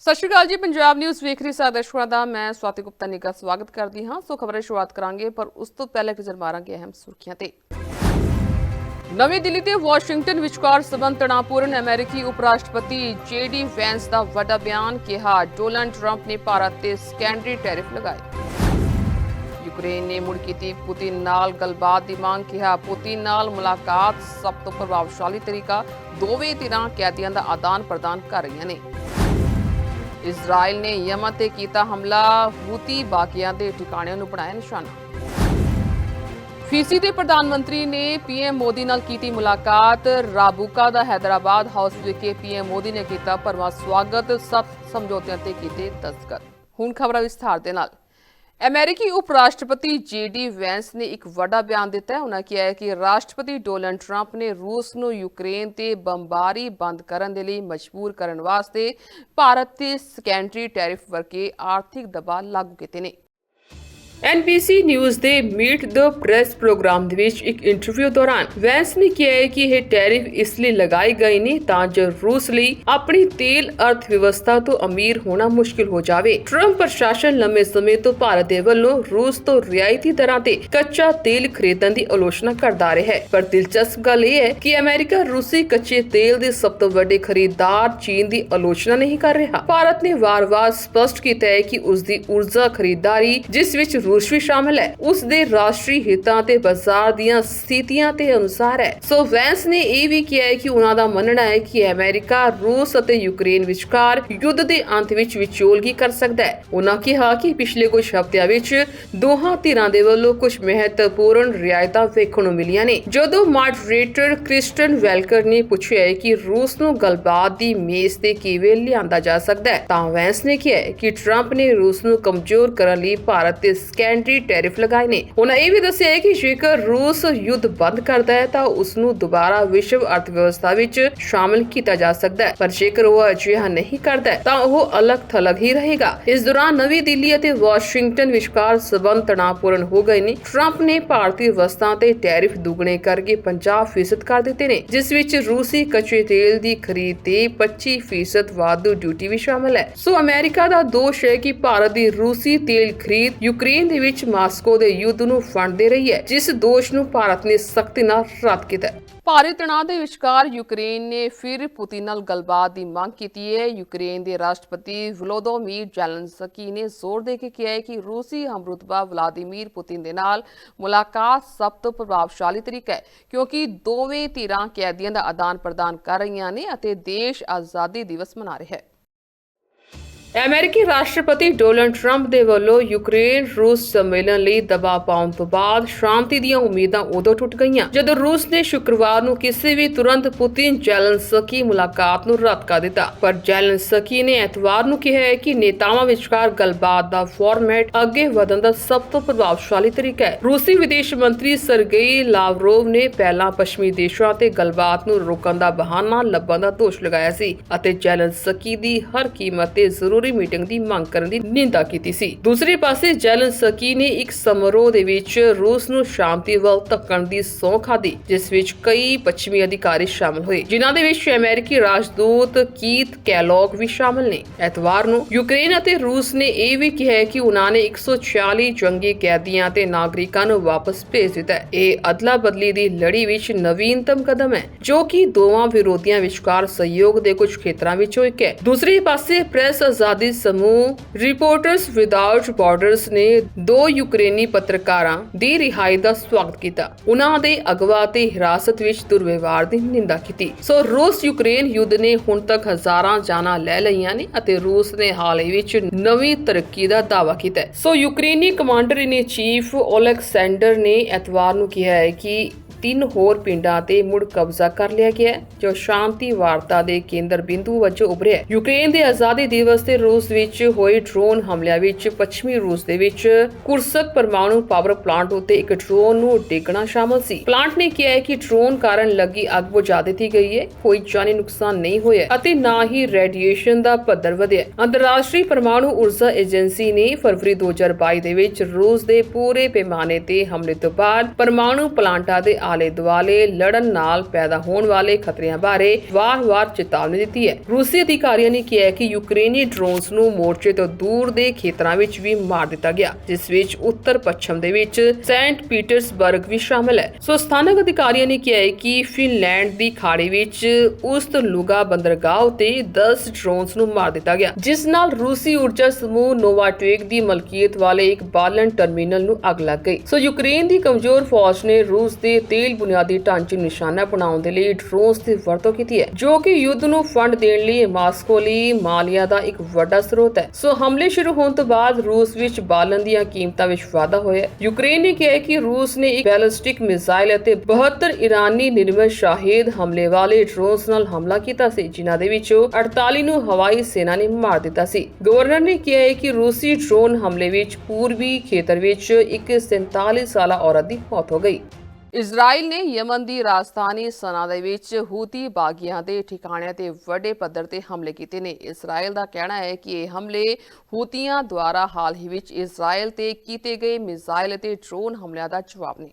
ਸਤਿ ਸ਼੍ਰੀ ਅਕਾਲ ਜੀ। ਪੰਜਾਬ ਨਿਊਜ਼ ਵੇਖ ਰਹੇ ਸਾਰੇ ਦਰਸ਼ਕਾਂ ਦਾ ਮੈਂ ਸਵਾਤੀ ਗੁਪਤਾ ਨਿੱਘਾ ਸਵਾਗਤ ਕਰਦੀ ਹਾਂ। ਸੋ ਖਬਰਾਂ ਸ਼ੁਰੂਆਤ ਕਰਾਂਗੇ, ਪਰ ਉਸ ਤੋਂ ਪਹਿਲਾਂ ਇੱਕ ਨਜ਼ਰ ਮਾਰਾਂਗੇ ਅਹਿਮ ਸੁਰਖੀਆਂ ਤੇ। ਨਵੀਂ ਦਿੱਲੀ ਤੇ ਵਾਸ਼ਿੰਗਟਨ ਵਿਚਕਾਰ ਸਬੰਧ ਤਣਾਅਪੂਰਨ। ਅਮਰੀਕੀ ਉਪ ਰਾਸ਼ਟਰਪਤੀ JD ਵੈਂਸ ਦਾ ਵੱਡਾ ਬਿਆਨ, ਕਿਹਾ ਡੋਨਾਲਡ ਟਰੰਪ ਨੇ ਭਾਰਤ ਤੇ ਸੈਕੰਡਰੀ ਟੈਰਿਫ ਲਗਾਏ। ਯੂਕਰੇਨ ਨੇ ਮੁੜ ਕੀਤੀ ਪੁਤਿਨ ਨਾਲ ਗੱਲਬਾਤ ਦੀ ਮੰਗ, ਕਿਹਾ ਪੁਤਿਨ ਨਾਲ ਮੁਲਾਕਾਤ ਸਭ ਤੋਂ ਪ੍ਰਭਾਵਸ਼ਾਲੀ ਤਰੀਕਾ। ਦੋਵੇਂ ਧਿਰਾਂ ਕੈਦੀਆਂ ਦਾ ਆਦਾਨ ਪ੍ਰਦਾਨ ਕਰ ਰਹੀਆਂ ਨੇ। ਇਜ਼ਰਾਈਲ ਨੇ ਯਮਨ ਤੇ ਕੀਤਾ ਹਮਲਾ, ਹੂਤੀ ਬਾਗੀਆਂ ਦੇ ਠਿਕਾਣਿਆਂ ਨੂੰ ਬਣਾਇਆ ਨਿਸ਼ਾਨਾ। ਫੀਜੀ ਦੇ ਪ੍ਰਧਾਨ ਮੰਤਰੀ ਨੇ PM ਮੋਦੀ ਨਾਲ ਕੀਤੀ ਮੁਲਾਕਾਤ। ਰਾਬੂਕਾ ਦਾ ਹੈਦਰਾਬਾਦ ਹਾਊਸ ਵਿਖੇ PM ਮੋਦੀ ਨੇ ਕੀਤਾ ਭਰਵਾਂ ਸਵਾਗਤ। 7 ਸਮਝੌਤਿਆਂ ਤੇ ਕੀਤੇ ਦਸਤਖਤ। ਹੁਣ ਖਬਰਾਂ ਵਿਸਥਾਰ ਦੇ ਨਾਲ। ਅਮਰੀਕੀ ਉਪ ਰਾਸ਼ਟਰਪਤੀ JD ਵੈਂਸ ਨੇ ਇੱਕ ਵੱਡਾ ਬਿਆਨ ਦਿੱਤਾ ਹੈ। ਉਹਨਾਂ ਕਿਹਾ ਹੈ ਕਿ ਰਾਸ਼ਟਰਪਤੀ ਡੋਨਾਲਡ ਟਰੰਪ ਨੇ ਰੂਸ ਨੂੰ ਯੂਕਰੇਨ ਤੇ ਬੰਬਾਰੀ ਬੰਦ ਕਰਨ ਦੇ ਲਈ ਮਜਬੂਰ ਕਰਨ ਵਾਸਤੇ ਭਾਰਤ ਤੇ ਸੈਕੰਡਰੀ ਟੈਰਿਫ ਵਰਗੇ ਆਰਥਿਕ ਦਬਾਅ ਲਾਗੂ ਕੀਤੇ ਨੇ। NBC ਨਿਊਜ਼ ਦੇ ਮੀਟ ਦ ਪ੍ਰੈਸ ਪ੍ਰੋਗਰਾਮ ਦੇ ਵਿੱਚ ਇੱਕ ਇੰਟਰਵਿਊ ਦੌਰਾਨ ਵੈਂਸ ਨੇ ਕਿਹਾ ਹੈ ਕਿ ਇਹ ਟੈਰਿਫ ਇਸ ਲਈ ਲਗਾਏ ਗਏ ਨੇ ਤਾਂ ਜੋ ਰੂਸ ਲਈ ਆਪਣੀ ਤੇਲ ਅਰਥ ਵਿਵਸਥਾ ਤੋਂ ਅਮੀਰ ਹੋਣਾ ਮੁਸ਼ਕਿਲ ਹੋ ਜਾਵੇ। ਟਰੰਪ ਪ੍ਰਸ਼ਾਸਨ ਲੰਮੇ ਸਮੇਂ ਤੋਂ ਭਾਰਤ ਦੇ ਵੱਲੋਂ ਰੂਸ ਤੋਂ ਰਿਆਇਤੀ ਦਰਾਂ ਤੇ ਕੱਚਾ ਤੇਲ ਖਰੀਦਣ ਦੀ ਆਲੋਚਨਾ ਕਰਦਾ ਰਿਹਾ ਹੈ, ਪਰ ਦਿਲਚਸਪ ਗੱਲ ਇਹ ਹੈ ਕਿ ਅਮਰੀਕਾ ਰੂਸੀ ਕੱਚੇ ਤੇਲ ਦੇ ਸਭ ਤੋਂ ਵੱਡੇ ਖਰੀਦਦਾਰ ਚੀਨ ਦੀ ਆਲੋਚਨਾ ਨਹੀਂ ਕਰ ਰਿਹਾ। ਭਾਰਤ ਨੇ ਵਾਰ-ਵਾਰ ਸਪਸ਼ਟ ਕੀਤਾ ਹੈ ਕਿ ਉਸ ਦੀ ਊਰਜਾ ਖਰੀਦਦਾਰੀ, ਜਿਸ ਵਿੱਚ ਰੂਸ ਵੀ ਸ਼ਾਮਲ ਹੈ, ਉਸ ਦੇ ਰਾਸ਼ਟਰੀ ਹਿੱਤਾਂ ਤੇ ਬਾਜ਼ਾਰ ਦੀਆਂ ਸਥਿਤੀਆਂ ਦੇ ਅਨੁਸਾਰ ਹੈ। ਸੋ ਵੈਂਸ ਨੇ ਇਹ ਵੀ ਕਿਹਾ ਹੈ ਕਿ ਉਹਨਾਂ ਦਾ ਮੰਨਣਾ ਹੈ ਕਿ ਅਮਰੀਕਾ ਰੂਸ ਅਤੇ ਯੂਕਰੇਨ ਵਿਚਕਾਰ ਯੁੱਧ ਦੇ ਅੰਤ ਵਿੱਚ ਵਿਚੋਲਗੀ ਕਰ ਸਕਦਾ ਹੈ। ਉਹਨਾਂ ਕਿਹਾ ਕਿ ਪਿਛਲੇ ਕੁਝ ਹਫ਼ਤਿਆਂ ਵਿੱਚ ਦੋਹਾਂ ਧਿਰਾਂ ਦੇ ਵੱਲੋਂ ਕੁਝ ਮਹੱਤਵਪੂਰਨ ਰਿਆਇਤਾਂ ਵੇਖਣ ਨੂੰ ਮਿਲੀਆਂ ਨੇ। ਜਦੋਂ ਮਾਡਰੇਟਰ ਕ੍ਰਿਸਟਨ ਵੈਲਕਰ ਨੇ ਪੁੱਛਿਆ ਹੈ ਕਿ ਰੂਸ ਨੂੰ ਗੱਲਬਾਤ ਦੀ ਮੇਜ਼ ਤੇ ਕਿਵੇਂ ਲਿਆਂਦਾ ਜਾ ਸਕਦਾ ਹੈ, ਤਾਂ ਵੈਂਸ ਨੇ ਕਿਹਾ ਕਿ ਟਰੰਪ ਨੇ ਰੂਸ ਨੂੰ ਕਮਜ਼ੋਰ ਕਰਨ ਲਈ ਭਾਰਤ ਤੇ ਸੈਕੰਡਰੀ ਟੈਰਿਫ ਲਗਾਏ ਨੇ। ਉਹਨਾਂ ਇਹ ਵੀ ਦੱਸਿਆ ਹੈ ਕਿ ਜੇਕਰ ਰੂਸ ਯੁੱਧ ਬੰਦ ਕਰਦਾ ਹੈ ਤਾਂ ਉਸ ਨੂੰ ਦੁਬਾਰਾ ਵਿਸ਼ਵ ਅਰਥਵਿਵਸਥਾ ਵਿੱਚ ਸ਼ਾਮਲ ਕੀਤਾ ਜਾ ਸਕਦਾ ਹੈ, ਪਰ ਜੇਕਰ ਉਹ ਅਜਿਹਾ ਨਹੀਂ ਕਰਦਾ ਤਾਂ ਉਹ ਅਲੱਗ-ਥਲੱਗ ਹੀ ਰਹੇਗਾ। ਇਸ ਦੌਰਾਨ ਨਵੀਂ ਦਿੱਲੀ ਅਤੇ ਵਾਸ਼ਿੰਗਟਨ ਵਿਚਕਾਰ ਸਬੰਧ ਤਣਾਅਪੂਰਨ ਹੋ ਗਏ ਨੇ। ਟਰੰਪ ਨੇ ਭਾਰਤੀ ਵਸਤਾਂ ਤੇ ਟੈਰਿਫ ਦੁੱਗਣੇ ਕਰਕੇ 50% ਕਰ ਦਿੱਤੇ ਨੇ, ਜਿਸ ਵਿੱਚ ਰੂਸੀ ਕੱਚੇ ਤੇਲ ਦੀ ਖਰੀਦ ਤੇ 25% ਵਾਧੂ ਡਿਊਟੀ ਵੀ ਸ਼ਾਮਲ ਹੈ। ਸੋ ਅਮਰੀਕਾ ਦਾ ਦੋਸ਼ ਹੈ ਕਿ ਭਾਰਤ ਦੀ ਰੂਸੀ ਤੇਲ ਖਰੀਦ ਯੂਕਰੇਨ ਦੇ ਵਿੱਚ ਮਾਸਕੋ ਦੇ ਯੁੱਧ ਨੂੰ ਫੰਡ ਦੇ ਰਹੀ ਹੈ, ਜਿਸ ਦੋਸ਼ ਨੂੰ ਭਾਰਤ ਨੇ ਸਖਤੀ ਨਾਲ ਰੱਦ ਕੀਤਾ ਹੈ। ਭਾਰੀ ਤਣਾਅ ਦੇ ਵਿਚਕਾਰ ਯੂਕਰੇਨ ਨੇ ਫਿਰ ਪੁਤਿਨ ਨਾਲ ਗੱਲਬਾਤ ਦੀ ਮੰਗ ਕੀਤੀ ਹੈ। ਯੂਕਰੇਨ ਦੇ ਰਾਸ਼ਟਰਪਤੀ ਵਲੋਦੋਮੀਰ ਜ਼ੈਲੈਂਸਕੀ ਨੇ ਜ਼ੋਰ ਦੇ ਕੇ ਕਿਹਾ ਹੈ ਕਿ ਰੂਸੀ ਹਮਰੁਤਬਾ ਵਲਾਦੀਮੀਰ ਪੁਤਿਨ ਦੇ ਨਾਲ ਮੁਲਾਕਾਤ ਸਭ ਤੋਂ ਪ੍ਰਭਾਵਸ਼ਾਲੀ ਤਰੀਕਾ ਹੈ, ਕਿਉਂਕਿ ਦੋਵੇਂ ਧਿਰਾਂ ਕੈਦੀਆਂ ਦਾ ਆਦਾਨ ਪ੍ਰਦਾਨ ਕਰ ਰਹੀਆਂ ਨੇ ਅਤੇ ਦੇਸ਼ ਆਜ਼ਾਦੀ ਦਿਵਸ ਮਨਾ ਰਿਹਾ ਹੈ। ਅਮਰੀਕੀ ਰਾਸ਼ਟਰਪਤੀ ਡੋਨਾਲਡ ਟਰੰਪ ਦੇ ਵੱਲੋਂ ਯੂਕਰੇਨ ਰੂਸ ਸੰਮੇਲਨ ਲਈ ਦਬਾਅ ਪਾਉਣ ਤੋਂ ਬਾਅਦ ਸ਼ਾਂਤੀ ਦੀਆਂ ਉਮੀਦਾਂ ਉਦੋਂ ਟੁੱਟ ਗਈਆਂ ਜਦੋਂ ਰੂਸ ਨੇ ਸ਼ੁੱਕਰਵਾਰ ਨੂੰ ਕਿਸੇ ਵੀ ਤੁਰੰਤ ਪੁਤਿਨ ਜ਼ੈਲੈਂਸਕੀ ਮੁਲਾਕਾਤ ਨੂੰ ਰੱਦ ਕਰ ਦਿੱਤਾ। ਪਰ ਜ਼ੈਲੈਂਸਕੀ ਨੇ ਐਤਵਾਰ ਨੂੰ ਕਿਹਾ ਹੈ ਕਿ ਨੇਤਾਵਾਂ ਵਿਚਕਾਰ ਗੱਲਬਾਤ ਦਾ ਫਾਰਮੈਟ ਅੱਗੇ ਵਧਣ ਦਾ ਸਭ ਤੋਂ ਪ੍ਰਭਾਵਸ਼ਾਲੀ ਤਰੀਕਾ ਹੈ। ਰੂਸੀ ਵਿਦੇਸ਼ ਮੰਤਰੀ ਸਰਗੇਈ ਲਾਵਰੋਵ ਨੇ ਪਹਿਲਾਂ ਪੱਛਮੀ ਦੇਸ਼ਾਂ ਤੇ ਗੱਲਬਾਤ ਨੂੰ ਰੋਕਣ ਦਾ ਬਹਾਨਾ ਲੱਭਣ ਦਾ ਦੋਸ਼ ਲਗਾਇਆ ਸੀ ਅਤੇ ਜ਼ੈਲੈਂਸਕੀ ਦੀ ਹਰ ਕੀਮਤ ਤੇ ਜ਼ਰੂਰੀ ਮੀਟਿੰਗ ਦੀ ਮੰਗ ਕਰਨ ਦੀ ਨਿੰਦਾ ਕੀਤੀ ਸੀ। ਦੂਸਰੇ ਪਾਸੇ ਜ਼ੈਲੈਂਸਕੀ ਨੇ ਇੱਕ ਸਮਾਰੋਹ ਦੇ ਵਿੱਚ ਰੂਸ ਨੂੰ ਸ਼ਾਂਤੀ ਵੱਲ ਧੱਕਣ ਦੀ ਸਹੁੰ ਖਾਧੀ, ਜਿਸ ਵਿੱਚ ਕਈ ਪੱਛਮੀ ਅਧਿਕਾਰੀ ਸ਼ਾਮਲ ਹੋਏ, ਜਿਨ੍ਹਾਂ ਦੇ ਵਿੱਚ ਅਮਰੀਕੀ ਰਾਜਦੂਤ ਕੀਥ ਕੈਲੋਗ ਵੀ ਸ਼ਾਮਲ ਨੇ। ਐਤਵਾਰ ਨੂੰ ਯੂਕਰੇਨ ਅਤੇ ਰੂਸ ਨੇ ਇਹ ਵੀ ਕਿਹਾ ਕਿ ਉਹਨਾਂ ਨੇ 140 ਜੰਗੀ ਕੈਦੀਆਂ ਤੇ ਨਾਗਰਿਕਾਂ ਨੂੰ ਵਾਪਸ ਭੇਜ ਦਿੱਤਾ ਹੈ। ਇਹ ਅਦਲਾ ਬਦਲੀ ਦੀ ਲੜੀ ਵਿੱਚ ਨਵੀਨਤਮ ਕਦਮ ਹੈ, ਜੋ ਕਿ ਦੋਵਾਂ ਵਿਰੋਧੀਆਂ ਵਿਚਕਾਰ ਸਹਿਯੋਗ ਦੇ ਕੁਝ ਖੇਤਰਾਂ ਵਿੱਚੋਂ ਇੱਕ ਹੈ। ਦੂਸਰੇ ਪਾਸੇ ਪ੍ਰੈਸ ਆਜ਼ਾਦੀ ਸਮੂਹ ਰਿਪੋਰਟਰਸ ਵਿਦਆਊਟ ਬਾਰਡਰਸ ਨੇ 2 ਯੂਕਰੇਨੀ ਪੱਤਰਕਾਰਾਂ ਦੀ ਰਿਹਾਈ ਦਾ ਸਵਾਗਤ ਕੀਤਾ। ਉਹਨਾਂ ਦੇ ਅਗਵਾ ਤੇ ਹਿਰਾਸਤ ਵਿੱਚ ਦੁਰਵਿਵਹਾਰ ਦੀ ਨਿੰਦਾ ਕੀਤੀ। ਸੋ ਰੂਸ ਯੂਕਰੇਨ ਯੁੱਧ ਨੇ ਹੁਣ ਤੱਕ ਹਜ਼ਾਰਾਂ ਜਾਨਾਂ ਲੈ ਲਈਆਂ ਨੇ ਅਤੇ ਰੂਸ ਨੇ ਹਾਲ ਹੀ ਵਿੱਚ ਨਵੀਂ ਤਰੱਕੀ ਦਾ ਦਾਅਵਾ ਕੀਤਾ ਹੈ। ਸੋ ਯੂਕਰੇਨੀ ਕਮਾਂਡਰ ਇਨ ਚੀਫ ਓਲੈਕਸੈਂਡਰ ਨੇ ਐਤਵਾਰ ਨੂੰ ਕਿਹਾ ਹੈ ਕਿ 3 ਹੋਰ ਪਿੰਡਾਂ ਤੇ ਮੁੜ ਕਬਜ਼ਾ ਕਰ ਲਿਆ ਗਿਆ ਹੈ, ਜੋ ਸ਼ਾਂਤੀ ਵਾਰਤਾ ਦੇ ਕੇਂਦਰ ਬਿੰਦੂ ਵਜੋਂ ਉਭਰਿਆ। ਯੂਕਰੇਨ ਦੇ ਆਜ਼ਾਦੀ ਦਿਵਸ ਤੇ ਰੂਸ ਵਿੱਚ ਹੋਏ ਡਰੋਨ ਹਮਲਿਆਂ ਵਿੱਚ ਪੱਛਮੀ ਰੂਸ ਦੇ ਵਿੱਚ ਕੁਰਸਕ ਪਰਮਾਣੂ ਪਾਵਰ ਪਲਾਂਟ ਉੱਤੇ ਇੱਕ ਡਰੋਨ ਨੂੰ ਡਿੱਗਣਾ ਸ਼ਾਮਲ ਸੀ। ਪਲਾਂਟ ਨੇ ਕਿਹਾ ਹੈ ਕਿ ਡਰੋਨ ਕਾਰਨ ਲੱਗੀ ਅੱਗ ਬੁਝਾ ਦਿੱਤੀ ਗਈ ਹੈ, ਕੋਈ ਜਾਨੀ ਨੁਕਸਾਨ ਨਹੀਂ ਹੋਇਆ ਅਤੇ ਨਾ ਹੀ ਰੇਡੀਏਸ਼ਨ ਦਾ ਪੱਧਰ ਵਧਿਆ। ਅੰਤਰਰਾਸ਼ਟਰੀ ਪਰਮਾਣੂ ਊਰਜਾ ਏਜੰਸੀ ਨੇ ਫਰਵਰੀ 2022 ਦੇ ਵਿੱਚ ਰੂਸ ਦੇ ਪੂਰੇ ਪੈਮਾਨੇ ਤੇ ਹਮਲੇ ਤੋਂ ਬਾਅਦ ਪਰਮਾਣੂ ਪਲਾਂਟਾਂ ਦੇ ਆਲੇ ਦੁਆਲੇ ਲੜਨ ਨਾਲ ਪੈਦਾ ਹੋਣ ਵਾਲੇ ਖਤਰਿਆਂ ਬਾਰੇ ਵਾਰ-ਵਾਰ ਚੇਤਾਵਨੀ ਦਿੱਤੀ ਹੈ। ਰੂਸੀ ਅਧਿਕਾਰੀਆਂ ਨੇ ਕਿਹਾ ਕਿ ਯੂਕਰੇਨੀ ਡਰੋਨਸ ਨੂੰ ਮੋਰਚੇ ਤੋਂ ਦੂਰ ਦੇ ਖੇਤਰਾਂ ਵਿੱਚ ਵੀ ਮਾਰ ਦਿੱਤਾ ਗਿਆ, ਜਿਸ ਵਿੱਚ ਉੱਤਰ ਪੱਛਮ ਦੇ ਵਿੱਚ ਸੈਂਟ ਪੀਟਰਸਬਰਗ ਵੀ ਸ਼ਾਮਲ ਹੈ। ਸੋ ਸਥਾਨਕ ਅਧਿਕਾਰੀਆਂ ਨੇ ਕਿਹਾ ਹੈ ਕਿ ਫਿਨਲੈਂਡ ਦੀ ਖਾੜੀ ਵਿੱਚ ਉਸਤ-ਲੁਗਾ ਬੰਦਰਗਾਹ ਉਤੇ 10 ਡਰੋਨਸ ਨੂੰ ਮਾਰ ਦਿੱਤਾ ਗਿਆ, ਜਿਸ ਨਾਲ ਰੂਸੀ ਊਰਜਾ ਸਮੂਹ ਨੋਵਾਟੇਕ ਦੀ ਮਲਕੀਅਤ ਵਾਲੇ ਇੱਕ ਬਾਲਣ ਟਰਮੀਨਲ ਨੂੰ ਅੱਗ ਲੱਗ ਗਈ। ਸੋ ਯੂਕਰੇਨ ਦੀ ਕਮਜ਼ੋਰ ਫੌਜ ਨੇ ਰੂਸ ਦੇ ਤੇਲ ਬੁਨਿਆਦੀ ਢਾਂਚੇ ਨੂੰ ਨਿਸ਼ਾਨਾ ਬਣਾਉਣ ਦੇ ਲਈ ਡਰੋਨਸ ਦੀ ਵਰਤੋਂ ਕੀਤੀ ਹੈ, ਜੋ ਕਿ ਯੁੱਧ ਨੂੰ ਫੰਡ ਦੇਣ ਲਈ ਮਾਸਕੋ ਲਈ ਮਾਲੀਆ ਦਾ ਇੱਕ ਵੱਡਾ ਸਰੋਤ ਹੈ। ਸੋ ਹਮਲੇ ਸ਼ੁਰੂ ਹੋਣ ਤੋਂ ਬਾਅਦ ਰੂਸ ਵਿੱਚ ਬਾਲਣ ਦੀਆਂ ਕੀਮਤਾਂ ਵਿੱਚ ਵਾਧਾ ਹੋਇਆ ਹੈ। ਯੂਕਰੇਨ ਨੇ ਕਿਹਾ ਕਿ ਰੂਸ ਨੇ ਇੱਕ ਬੈਲਿਸਟਿਕ ਮਿਜ਼ਾਈਲ ਅਤੇ 72 ਇਰਾਨੀ ਨਿਰਮਿਤ ਸ਼ਾਹਿਦ ਹਮਲੇ ਵਾਲੇ ਡਰੋਨਸ ਨਾਲ ਹਮਲਾ ਕੀਤਾ ਸੀ, ਜਿਨ੍ਹਾਂ ਦੇ ਵਿੱਚੋਂ 48 ਨੂੰ ਹਵਾਈ ਸੈਨਾ ਨੇ ਮਾਰ ਦਿੱਤਾ ਸੀ। ਗਵਰਨਰ ਨੇ ਕਿਹਾ ਹੈ ਕਿ ਰੂਸੀ ਡਰੋਨ ਹਮਲੇ ਵਿੱਚ ਪੂਰਬੀ ਖੇਤਰ ਵਿੱਚ ਇੱਕ 47 ਸਾਲਾ ਔਰਤ ਦੀ ਮੌਤ ਹੋ ਗਈ। ਇਜ਼ਰਾਈਲ ਨੇ ਯਮਨ ਦੀ ਰਾਜਧਾਨੀ ਸਨਾ ਦੇ ਵਿੱਚ ਹੂਤੀ ਬਾਗੀਆਂ ਦੇ ਠਿਕਾਣਿਆਂ ਤੇ ਵੱਡੇ ਪੱਧਰ ਤੇ ਹਮਲੇ ਕੀਤੇ ਨੇ। ਇਜ਼ਰਾਈਲ ਦਾ ਕਹਿਣਾ ਹੈ ਕਿ ਇਹ ਹਮਲੇ ਹੂਤੀਆਂ ਦੁਆਰਾ ਹਾਲ ਹੀ ਵਿੱਚ ਇਜ਼ਰਾਈਲ ਤੇ ਕੀਤੇ ਗਏ ਮਿਜ਼ਾਈਲ ਅਤੇ ਡਰੋਨ ਹਮਲਿਆਂ ਦਾ ਜਵਾਬ ਨੇ।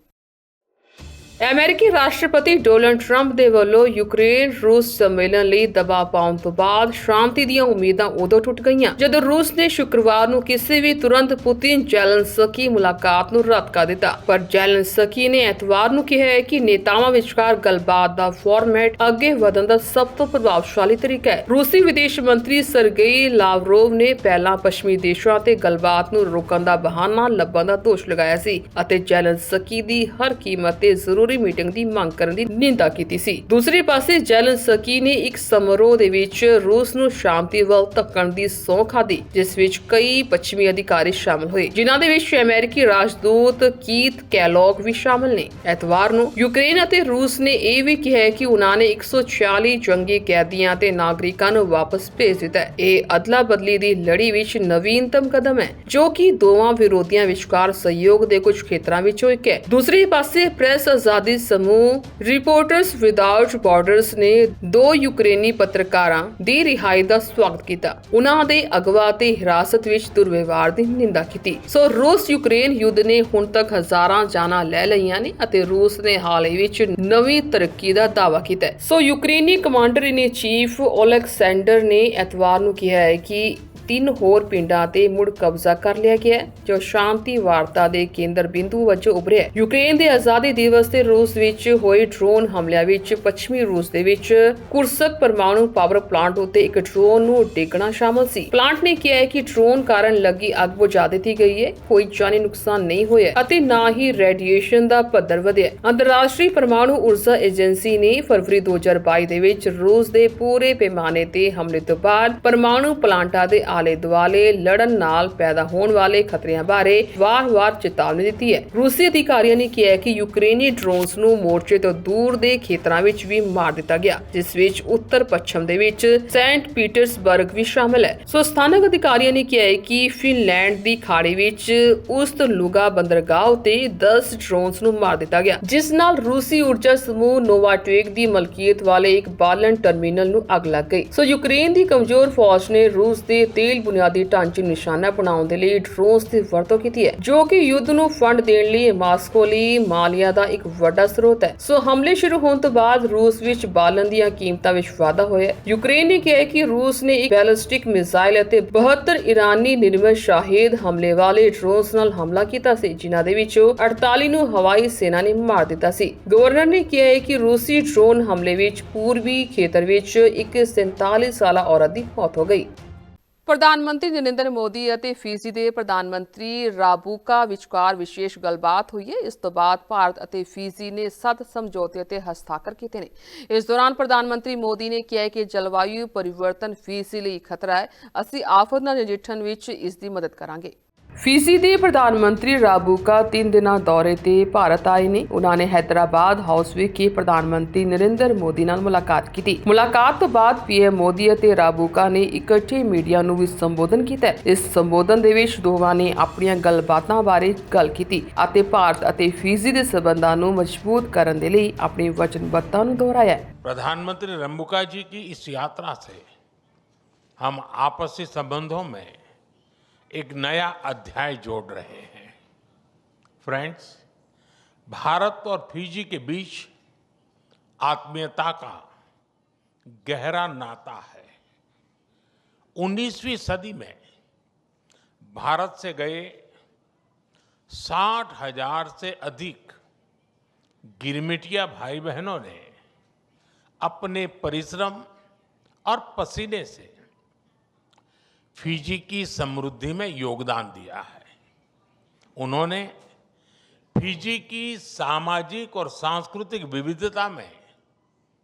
ਅਮਰੀਕੀ ਰਾਸ਼ਟਰਪਤੀ ਡੋਨਾਲਡ ਟਰੰਪ ਦੇ ਵੱਲੋਂ ਯੂਕਰੇਨ ਰੂਸ ਸੰਮੇਲਨ ਲਈ ਦਬਾਅ ਪਾਉਣ ਤੋਂ ਬਾਅਦ ਸ਼ਾਂਤੀ ਦੀਆਂ ਉਮੀਦਾਂ ਉਦੋਂ ਟੁੱਟ ਗਈਆਂ ਜਦੋਂ ਰੂਸ ਨੇ ਸ਼ੁੱਕਰਵਾਰ ਨੂੰ ਕਿਸੇ ਵੀ ਤੁਰੰਤ ਪੁਤਿਨ ਜ਼ੈਲੈਂਸਕੀ ਮੁਲਾਕਾਤ ਨੂੰ ਰੱਦ ਕਰ ਦਿੱਤਾ। ਪਰ ਜ਼ੈਲੈਂਸਕੀ ਨੇ ਐਤਵਾਰ ਨੂੰ ਕਿਹਾ ਹੈ ਕਿ ਨੇਤਾਵਾਂ ਵਿਚਕਾਰ ਗੱਲਬਾਤ ਦਾ ਫਾਰਮੈਟ ਅੱਗੇ ਵਧਣ ਦਾ ਸਭ ਤੋਂ ਪ੍ਰਭਾਵਸ਼ਾਲੀ ਤਰੀਕਾ ਹੈ। ਰੂਸੀ ਵਿਦੇਸ਼ ਮੰਤਰੀ ਸਰਗੇਈ ਲਾਵਰੋਵ ਨੇ ਪਹਿਲਾਂ ਪੱਛਮੀ ਦੇਸ਼ਾਂ ਤੇ ਗੱਲਬਾਤ ਨੂੰ ਰੋਕਣ ਦਾ ਬਹਾਨਾ ਲੱਭਣ ਦਾ ਦੋਸ਼ ਲਗਾਇਆ ਸੀ ਅਤੇ ਜ਼ੈਲੈਂਸਕੀ ਦੀ ਹਰ ਕੀਮਤ ਤੇ ਜ਼ਰੂਰੀ ਮੀਟਿੰਗ ਦੀ ਮੰਗ ਕਰਨ ਦੀ ਨਿੰਦਾ ਕੀਤੀ ਸੀ। ਦੂਸਰੇ ਪਾਸੇ ਜ਼ੈਲੈਂਸਕੀ ਨੇ ਇੱਕ ਸਮਾਰੋਹ ਦੇ ਵਿੱਚ ਰੂਸ ਨੂੰ ਸ਼ਾਂਤੀ ਵੱਲ ਧੱਕਣ ਦੀ ਸਹੁੰ ਖਾਧੀ, ਜਿਸ ਵਿੱਚ ਕਈ ਪੱਛਮੀ ਅਧਿਕਾਰੀ ਸ਼ਾਮਲ ਹੋਏ, ਜਿਨ੍ਹਾਂ ਦੇ ਵਿੱਚ ਅਮਰੀਕੀ ਰਾਜਦੂਤ ਕੀਥ ਕੈਲੋਗ ਵੀ ਸ਼ਾਮਲ ਨੇ। ਐਤਵਾਰ ਨੂੰ ਯੂਕਰੇਨ ਅਤੇ ਰੂਸ ਨੇ ਇਹ ਵੀ ਕਿਹਾ ਹੈ ਕਿ ਉਹਨਾਂ ਨੇ 146 ਜੰਗੀ ਕੈਦੀਆਂ ਤੇ ਨਾਗਰਿਕਾਂ ਨੂੰ ਵਾਪਸ ਭੇਜ ਦਿੱਤਾ ਹੈ। ਇਹ ਅਦਲਾ ਬਦਲੀ ਦੀ ਲੜੀ ਵਿੱਚ ਨਵੀਨਤਮ ਕਦਮ ਹੈ, ਜੋ ਕਿ ਦੋਵਾਂ ਵਿਰੋਧੀਆਂ ਵਿਚਕਾਰ ਸਹਿਯੋਗ ਦੇ ਕੁਝ ਖੇਤਰਾਂ ਵਿੱਚੋਂ ਇੱਕ ਹੈ। ਦੂਸਰੇ ਪਾਸੇ ਪ੍ਰੈਸ ਆਜ਼ਾਦੀ ਸਮੂਹ ਰਿਪੋਰਟਰਸ ਵਿਦਆਊਟ ਬਾਰਡਰਸ ਨੇ 2 ਯੂਕਰੇਨੀ ਪੱਤਰਕਾਰਾਂ ਦੀ ਰਿਹਾਈ ਦਾ ਸਵਾਗਤ ਕੀਤਾ। ਉਹਨਾਂ ਦੇ ਅਗਵਾ ਤੇ ਹਿਰਾਸਤ ਵਿੱਚ ਦੁਰਵਿਵਹਾਰ ਦੀ ਨਿੰਦਾ ਕੀਤੀ। ਸੋ ਰੂਸ ਯੂਕਰੇਨ ਯੁੱਧ ਨੇ ਹੁਣ ਤੱਕ ਹਜ਼ਾਰਾਂ ਜਾਨਾਂ ਲੈ ਲਈਆਂ ਨੇ ਅਤੇ ਰੂਸ ਨੇ ਹਾਲ ਹੀ ਵਿੱਚ ਨਵੀਂ ਤਰੱਕੀ ਦਾ ਦਾਅਵਾ ਕੀਤਾ ਹੈ। ਸੋ ਯੂਕਰੇਨੀ ਕਮਾਂਡਰ ਇਨ ਚੀਫ ਓਲੈਕਸੈਂਡਰ ਨੇ ਐਤਵਾਰ ਨੂੰ ਕਿਹਾ ਹੈ ਕਿ 3 ਹੋਰ ਪਿੰਡਾਂ ਤੇ ਮੁੜ ਕਬਜ਼ਾ ਕਰ ਲਿਆ ਗਿਆ ਹੈ, ਜੋ ਸ਼ਾਂਤੀ ਵਾਰਤਾ ਦੇ ਕੇਂਦਰ ਬਿੰਦੂ ਵਜੋਂ ਉਭਰਿਆ। ਯੂਕਰੇਨ ਦੇ ਆਜ਼ਾਦੀ ਦਿਵਸ ਤੇ ਰੂਸ ਵਿੱਚ ਹੋਏ ਡਰੋਨ ਹਮਲਿਆਂ ਵਿੱਚ ਪੱਛਮੀ ਰੂਸ ਦੇ ਵਿੱਚ ਕੁਰਸਕ ਪਰਮਾਣੂ ਪਾਵਰ ਪਲਾਂਟ ਉੱਤੇ ਇੱਕ ਡਰੋਨ ਨੂੰ ਡਿੱਗਣਾ ਸ਼ਾਮਲ ਸੀ। ਪਲਾਂਟ ਨੇ ਕਿਹਾ ਹੈ ਕਿ ਡਰੋਨ ਕਾਰਨ ਲੱਗੀ ਅੱਗ ਬੁਝਾ ਦਿੱਤੀ ਗਈ ਹੈ, ਕੋਈ ਜਾਨੀ ਨੁਕਸਾਨ ਨਹੀਂ ਹੋਇਆ ਅਤੇ ਨਾ ਹੀ ਰੇਡੀਏਸ਼ਨ ਦਾ ਪੱਧਰ ਵਧਿਆ। ਅੰਤਰਰਾਸ਼ਟਰੀ ਪਰਮਾਣੂ ਊਰਜਾ ਏਜੰਸੀ ਨੇ ਫਰਵਰੀ 2022 ਦੇ ਵਿੱਚ ਰੂਸ ਦੇ ਪੂਰੇ ਪੈਮਾਨੇ ਤੇ ਹਮਲੇ ਤੋਂ ਬਾਅਦ ਪਰਮਾਣੂ ਪਲਾਂਟਾਂ ਦੇ ਆਲੇ ਦੁਆਲੇ ਲੜਨ ਨਾਲ ਪੈਦਾ ਹੋਣ ਵਾਲੇ ਖਤਰਿਆਂ ਬਾਰੇ ਵਾਰ-ਵਾਰ ਚੇਤਾਵਨੀ ਦਿੱਤੀ ਹੈ। ਰੂਸੀ ਅਧਿਕਾਰੀਆਂ ਨੇ ਕਿਹਾ ਕਿ ਯੂਕਰੇਨੀ ਡਰੋਨਸ ਨੂੰ ਮੋਰਚੇ ਤੋਂ ਦੂਰ ਦੇ ਖੇਤਰਾਂ ਵਿੱਚ ਵੀ ਮਾਰ ਦਿੱਤਾ ਗਿਆ, ਜਿਸ ਵਿੱਚ ਉੱਤਰ ਪੱਛਮ ਦੇ ਵਿੱਚ ਸੈਂਟ ਪੀਟਰਸਬਰਗ ਵੀ ਸ਼ਾਮਲ ਹੈ। ਸੋ ਸਥਾਨਕ ਅਧਿਕਾਰੀਆਂ ਨੇ ਕਿਹਾ ਹੈ ਕਿ ਫਿਨਲੈਂਡ ਦੀ ਖਾੜੀ ਵਿੱਚ ਉਸਤ-ਲੁਗਾ ਬੰਦਰਗਾਹ ਉਤੇ 10 ਡਰੋਨਸ ਨੂੰ ਮਾਰ ਦਿੱਤਾ ਗਿਆ, ਜਿਸ ਨਾਲ ਰੂਸੀ ਊਰਜਾ ਸਮੂਹ ਨੋਵਾਟੇਕ ਦੀ ਮਲਕੀਅਤ ਵਾਲੇ ਇੱਕ ਬਾਲਣ ਟਰਮੀਨਲ ਨੂੰ ਅੱਗ ਲੱਗ ਗਈ। ਸੋ ਯੂਕਰੇਨ ਦੀ ਕਮਜ਼ੋਰ ਫੌਜ ਨੇ ਰੂਸ ਦੇ ਤੇਲ ਬੁਨਿਆਦੀ ਢਾਂਚੇ ਨੂੰ ਨਿਸ਼ਾਨਾ ਬਣਾਉਣ ਦੇ ਲਈ ਡਰੋਨਸ ਦੀ ਵਰਤੋਂ ਕੀਤੀ ਹੈ, ਜੋ ਕਿ ਯੁੱਧ ਨੂੰ ਫੰਡ ਦੇਣ ਲਈ ਮਾਸਕੋ ਲਈ ਮਾਲੀਆ ਦਾ ਇੱਕ ਵੱਡਾ ਸਰੋਤ ਹੈ। ਸੋ ਹਮਲੇ ਸ਼ੁਰੂ ਹੋਣ ਤੋਂ ਬਾਅਦ ਰੂਸ ਵਿੱਚ ਬਾਲਣ ਦੀਆਂ ਕੀਮਤਾਂ ਵਿੱਚ ਵਾਧਾ ਹੋਇਆ ਹੈ। ਯੂਕਰੇਨ ਨੇ ਕਿਹਾ ਕਿ ਰੂਸ ਨੇ ਇੱਕ ਬੈਲਿਸਟਿਕ ਮਿਜ਼ਾਈਲ ਅਤੇ 72 ਇਰਾਨੀ ਨਿਰਮਿਤ ਸ਼ਾਹਿਦ ਹਮਲੇ ਵਾਲੇ ਡਰੋਨਸ ਨਾਲ ਹਮਲਾ ਕੀਤਾ ਸੀ, ਜਿਨ੍ਹਾਂ ਦੇ ਵਿੱਚੋਂ 48 ਨੂੰ ਹਵਾਈ ਸੈਨਾ ਨੇ ਮਾਰ ਦਿੱਤਾ ਸੀ। ਗਵਰਨਰ ਨੇ ਕਿਹਾ ਹੈ ਕਿ ਰੂਸੀ ਡਰੋਨ ਹਮਲੇ ਵਿੱਚ ਪੂਰਬੀ ਖੇਤਰ ਵਿੱਚ ਇੱਕ 47 ਸਾਲਾ ਔਰਤ ਦੀ ਮੌਤ ਹੋ ਗਈ। ਪ੍ਰਧਾਨ ਮੰਤਰੀ ਨਰਿੰਦਰ ਮੋਦੀ ਅਤੇ ਫਿਜੀ ਦੇ ਪ੍ਰਧਾਨ ਮੰਤਰੀ ਰਾਬੂਕਾ ਵਿਚਕਾਰ ਵਿਸ਼ੇਸ਼ ਗੱਲਬਾਤ ਹੋਈ ਹੈ। ਇਸ ਤੋਂ ਬਾਅਦ ਭਾਰਤ ਅਤੇ ਫਿਜੀ ਨੇ 7 ਸਮਝੌਤੇ ਤੇ ਹਸਤਾਖਰ ਕੀਤੇ ਨੇ। ਇਸ ਦੌਰਾਨ ਪ੍ਰਧਾਨ ਮੰਤਰੀ ਮੋਦੀ ਨੇ ਕਿਹਾ ਕਿ ਜਲਵਾਯੂ ਪਰਿਵਰਤਨ ਫਿਜੀ ਲਈ ਖਤਰਾ ਹੈ, ਅਸੀਂ ਆਫਤ ਨਾਲ ਨਜਿੱਠਣ ਵਿੱਚ ਇਸ ਦੀ ਮਦਦ ਕਰਾਂਗੇ। ਫਿਜੀ ਦੇ ਪ੍ਰਧਾਨ ਮੰਤਰੀ ਰਾਬੂਕਾ 3 ਦਿਨਾਂ ਦੌਰੇ ਤੇ ਭਾਰਤ ਆਏ ਨੇ। ਉਹਨਾਂ ਨੇ ਹੈਦਰਾਬਾਦ ਹਾਊਸ ਵਿਖੇ ਪ੍ਰਧਾਨ ਮੰਤਰੀ ਨਰਿੰਦਰ ਮੋਦੀ ਨਾਲ ਮੁਲਾਕਾਤ ਕੀਤੀ। ਮੁਲਾਕਾਤ ਤੋਂ ਬਾਅਦ ਪੀਐਮ ਮੋਦੀ ਅਤੇ ਰਾਬੂਕਾ ਨੇ ਇਕੱਠੇ ਮੀਡੀਆ ਨੂੰ ਵੀ ਸੰਬੋਧਨ ਕੀਤਾ। ਇਸ ਸੰਬੋਧਨ ਦੇ ਵਿੱਚ ਦੋਵਾਂ ਨੇ ਆਪਣੀਆਂ ਗੱਲਬਾਤਾਂ ਬਾਰੇ ਗੱਲ ਕੀਤੀ ਅਤੇ ਭਾਰਤ ਅਤੇ ਫਿਜੀ ਦੇ ਸਬੰਧਾਂ ਨੂੰ ਮਜ਼ਬੂਤ ਕਰਨ ਦੇ ਲਈ ਆਪਣੀ ਵਚਨਬੱਧਤਾ ਨੂੰ ਦੁਹਰਾਇਆ। प्रधानमंत्री रंबुका जी की इस यात्रा से हम आपसी संबंधों में एक नया अध्याय जोड़ रहे हैं। फ्रेंड्स, भारत और फिजी के बीच आत्मीयता का गहरा नाता है। 19वीं सदी में भारत से गए 60,000 से अधिक गिरमिटिया भाई बहनों ने अपने परिश्रम और पसीने से फिजी की समृद्धि में योगदान दिया है। उन्होंने फिजी की सामाजिक और सांस्कृतिक विविधता में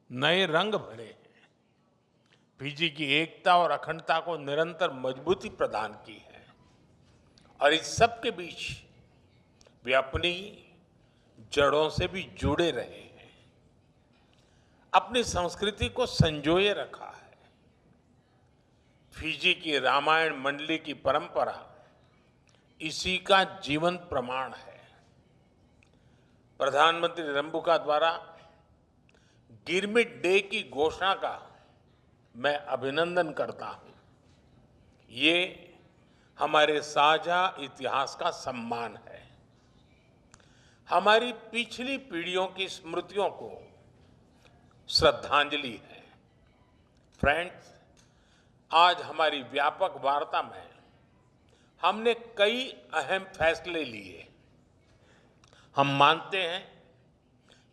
नए रंग भरे हैं। फिजी की एकता और अखंडता को निरंतर मजबूती प्रदान की है और इस सब के बीच वे अपनी जड़ों से भी जुड़े रहे हैं, अपनी संस्कृति को संजोए रखा है। फिजी की रामायण मंडली की परंपरा इसी का जीवंत प्रमाण है। प्रधानमंत्री रंबुका द्वारा गिरमिट डे की घोषणा का मैं अभिनंदन करता हूं। ये हमारे साझा इतिहास का सम्मान है, हमारी पिछली पीढ़ियों की स्मृतियों को श्रद्धांजलि है। फ्रेंड्स, आज हमारी व्यापक वार्ता में हमने कई अहम फैसले लिए। हम मानते हैं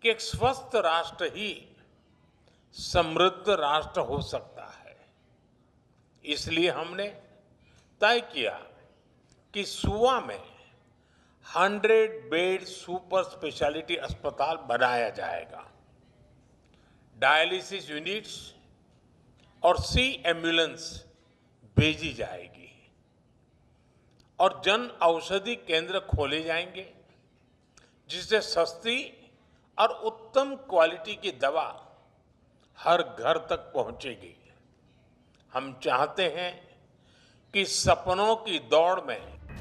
कि एक स्वस्थ राष्ट्र ही समृद्ध राष्ट्र हो सकता है। इसलिए हमने तय किया कि सुवा में 100 बेड सुपर स्पेशलिटी अस्पताल बनाया जाएगा। डायलिसिस यूनिट्स और सी एम्बुलेंस भेजी जाएगी और जन औषधि केंद्र खोले जाएंगे, जिससे सस्ती और उत्तम क्वालिटी की दवा हर घर तक पहुंचेगी। हम चाहते हैं कि सपनों की दौड़ में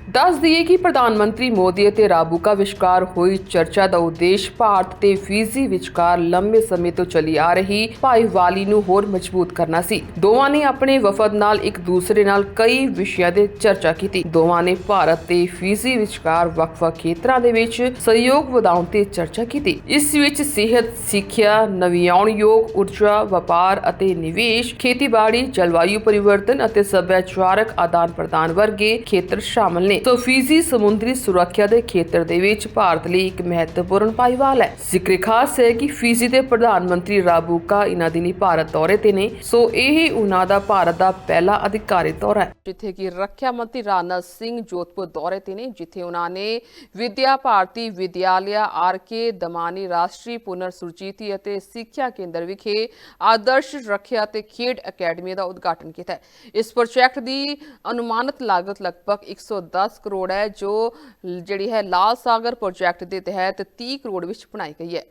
ਦੱਸ ਦਈਏ ਕਿ ਪ੍ਰਧਾਨ ਮੰਤਰੀ ਮੋਦੀ ਅਤੇ ਰਾਬੂਕਾ ਵਿਚਕਾਰ ਹੋਈ ਚਰਚਾ ਦਾ ਉਦੇਸ਼ ਭਾਰਤ ਤੇ ਫਿਜੀ ਵਿਚਕਾਰ ਲੰਬੇ ਸਮੇਂ ਤੋਂ ਚੱਲੀ ਆ ਰਹੀ ਭਾਈਵਾਲੀ ਨੂੰ ਹੋਰ ਮਜ਼ਬੂਤ ਕਰਨਾ ਸੀ। ਦੋਵਾਂ ਨੇ ਆਪਣੇ ਵਫਦ ਨਾਲ ਇੱਕ ਦੂਸਰੇ ਨਾਲ ਕਈ ਵਿਸ਼ਿਆਂ ਤੇ ਚਰਚਾ ਕੀਤੀ। ਦੋਵਾਂ ਨੇ ਭਾਰਤ ਤੇ ਫਿਜੀ ਵਿਚਕਾਰ ਵੱਖ-ਵੱਖ ਖੇਤਰਾਂ ਦੇ ਵਿੱਚ ਸਹਿਯੋਗ ਵਧਾਉਣ ਤੇ ਚਰਚਾ ਕੀਤੀ। ਇਸ ਵਿੱਚ ਸਿਹਤ, ਸਿੱਖਿਆ, ਨਵਿਆਉਣਯੋਗ ਊਰਜਾ, ਵਪਾਰ ਅਤੇ ਨਿਵੇਸ਼, ਖੇਤੀਬਾੜੀ, ਜਲਵਾਯੂ ਪਰਿਵਰਤਨ ਅਤੇ ਸੱਭਿਆਚਾਰਕ ਆਦਾਨ-ਪ੍ਰਦਾਨ ਵਰਗੇ ਖੇਤਰ ਸ਼ਾਮਲ ਨੇ। तो फिजी समुद्री सुरक्षा के खेत्र दे विच भारत लई एक महत्वपूर्ण भाईवाल है। जिक्र खास है कि फिजी के प्रधानमंत्री राबूका इन्हां दिनी भारत दौरे ते ने, सो यह उन्हां दा भारत दा पहला अधिकारिक दौरा है, जिथे कि रक्षा मंत्री राजनाथ सिंह जोधपुर दौरे ते ने, जिथे उन्हां ने विद्या भारती विद्यालय RK दमानी राष्ट्रीय पुनर सुरजीती ਅਤੇ ਸਿੱਖਿਆ ਕੇਂਦਰ ਵਿਖੇ ਆਦਰਸ਼ ਰੱਖਿਆ ਤੇ ਖੇਡ ਅਕੈਡਮੀ ਦਾ ਉਦਘਾਟਨ ਕੀਤਾ ਹੈ। ਇਸ ਪ੍ਰੋਜੈਕਟ ਦੀ ਅਨੁਮਾਨਿਤ ਲਾਗਤ ਲਗਭਗ 110 करोड़ है, जो जिहड़ी है लाल सागर प्रोजेक्ट के तहत 30 करोड़ विच बनाई गई है।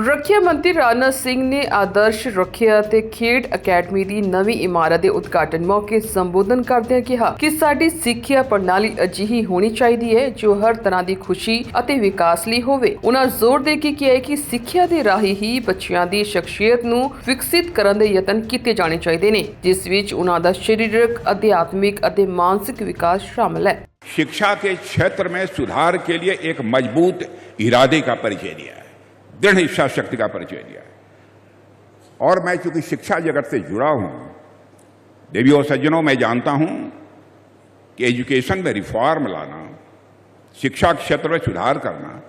ਰੱਖਿਆ ਮੰਤਰੀ ਰਾਜਨਾਥ ਸਿੰਘ ਨੇ ਆਦਰਸ਼ ਰੱਖਿਆ ਤੇ ਖੇਡ ਅਕੈਡਮੀ ਦੀ ਨਵੀਂ ਇਮਾਰਤ ਦੇ ਉਦਘਾਟਨ ਮੌਕੇ ਸੰਬੋਧਨ ਕਰਦਿਆਂ ਕਿਹਾ ਕਿ ਸਾਡੀ ਸਿੱਖਿਆ ਪ੍ਰਣਾਲੀ ਅਜਿਹੀ ਹੋਣੀ ਚਾਹੀਦੀ ਹੈ ਜੋ ਹਰ ਤਰ੍ਹਾਂ ਦੀ ਖੁਸ਼ੀ ਅਤੇ ਵਿਕਾਸ ਲਈ ਹੋਵੇ। ਉਹਨਾਂ ਜ਼ੋਰ ਦੇ ਕੇ ਕਿਹਾ ਕਿ ਸਿੱਖਿਆ ਦੇ ਰਾਹੀਂ ਹੀ ਬੱਚਿਆਂ ਦੀ ਸ਼ਖਸੀਅਤ ਨੂੰ ਵਿਕਸਿਤ ਕਰਨ ਦੇ ਯਤਨ ਕੀਤੇ ਜਾਣੇ ਚਾਹੀਦੇ ਨੇ, ਜਿਸ ਵਿੱਚ ਉਹਨਾਂ ਦਾ ਸਰੀਰਕ, ਅਧਿਆਤਮਿਕ ਅਤੇ ਮਾਨਸਿਕ ਵਿਕਾਸ ਸ਼ਾਮਲ है। शिक्षा के क्षेत्र में सुधार के लिए एक मजबूत इरादे का परिचय दिया है, दृढ़ इच्छा शक्ति का परिचय दिया है। और मैं चूंकि शिक्षा जगत से जुड़ा हूं, देवियों और सज्जनों, मैं जानता हूं कि एजुकेशन में रिफॉर्म लाना, शिक्षा क्षेत्र में सुधार करना